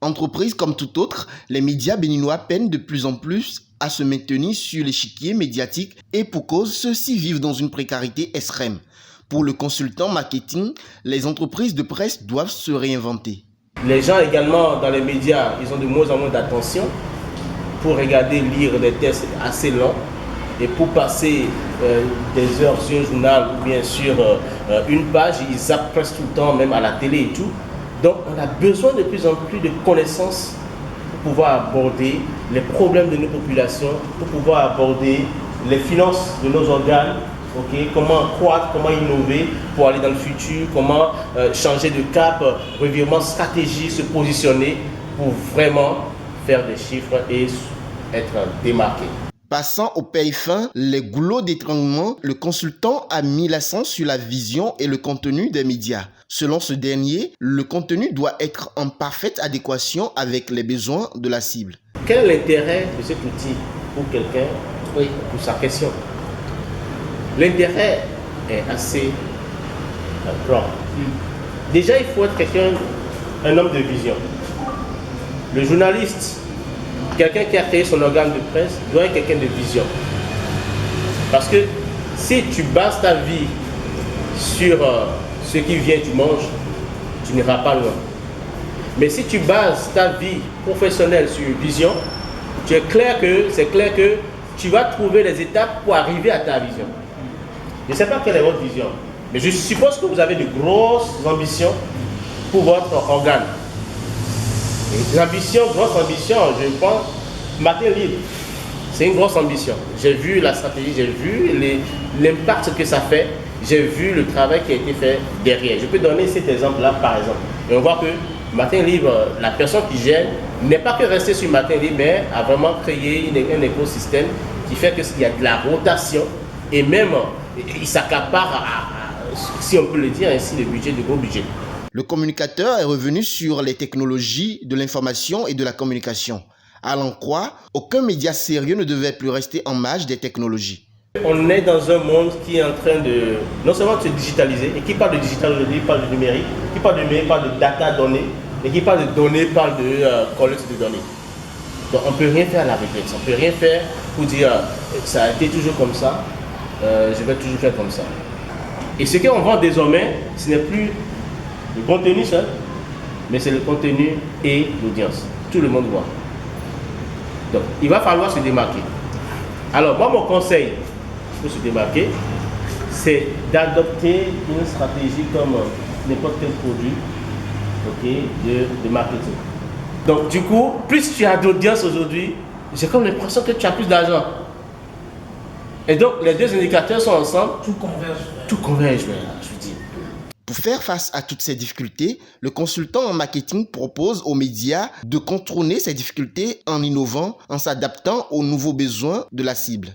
Entreprise comme tout autre, les médias béninois peinent de plus en plus à se maintenir sur l'échiquier médiatique et pour cause, ceux-ci vivent dans une précarité extrême. Pour le consultant marketing, les entreprises de presse doivent se réinventer. Les gens également dans les médias, ils ont de moins en moins d'attention pour regarder, lire des textes assez longs et pour passer des heures sur un journal ou bien sur une page, ils zappent presque tout le temps, même à la télé et tout. Donc on a besoin de plus en plus de connaissances pour pouvoir aborder les problèmes de nos populations, pour pouvoir aborder les finances de nos organes, comment croître, comment innover pour aller dans le futur, comment changer de cap, revirement stratégique, se positionner pour vraiment faire des chiffres et être démarqué. Passant au paye fin, les goulots d'étranglement, le consultant a mis l'accent sur la vision et le contenu des médias. Selon ce dernier, le contenu doit être en parfaite adéquation avec les besoins de la cible. Quel est l'intérêt de cet outil pour quelqu'un, pour sa question? L'intérêt est assez grand. Déjà, il faut être un homme de vision. Le journaliste, quelqu'un qui a créé son organe de presse, doit être quelqu'un de vision. Parce que si tu bases ta vie sur ce qui vient du manges, tu n'iras pas loin. Mais si tu bases ta vie professionnelle sur une vision, c'est clair que tu vas trouver les étapes pour arriver à ta vision. Je ne sais pas quelle est votre vision, mais je suppose que vous avez de grosses ambitions pour votre organe. Grosse ambition, je pense, Matin Libre, c'est une grosse ambition. J'ai vu la stratégie, j'ai vu l'impact que ça fait, j'ai vu le travail qui a été fait derrière. Je peux donner cet exemple-là, par exemple. Et on voit que Matin Libre, la personne qui gère, n'est pas que rester sur Matin Libre, mais a vraiment créé un écosystème qui fait qu'il y a de la rotation et même il s'accapare, si on peut le dire ainsi, le budget, de gros budget. Le communicateur est revenu sur les technologies de l'information et de la communication. À l'en croire, aucun média sérieux ne devait plus rester en marge des technologies. On est dans un monde qui est en train de, non seulement de se digitaliser, et qui parle de digital aujourd'hui, parle de numérique, qui parle de numérique, parle de data données, et qui parle de données, parle de collecte de données. Donc on ne peut rien faire à la réflexion, on ne peut rien faire pour dire ça a été toujours comme ça, je vais toujours faire comme ça. Et ce qu'on vend désormais, ce n'est plus le contenu seul, mais c'est le contenu et l'audience. Tout le monde voit. Donc, il va falloir se démarquer. Alors, moi, mon conseil pour se démarquer, c'est d'adopter une stratégie comme n'importe quel produit de marketing. Donc, du coup, plus tu as d'audience aujourd'hui, j'ai comme l'impression que tu as plus d'argent. Et donc, les deux indicateurs sont ensemble. Tout converge. Tout converge, je veux dire. Pour faire face à toutes ces difficultés, le consultant en marketing propose aux médias de contourner ces difficultés en innovant, en s'adaptant aux nouveaux besoins de la cible.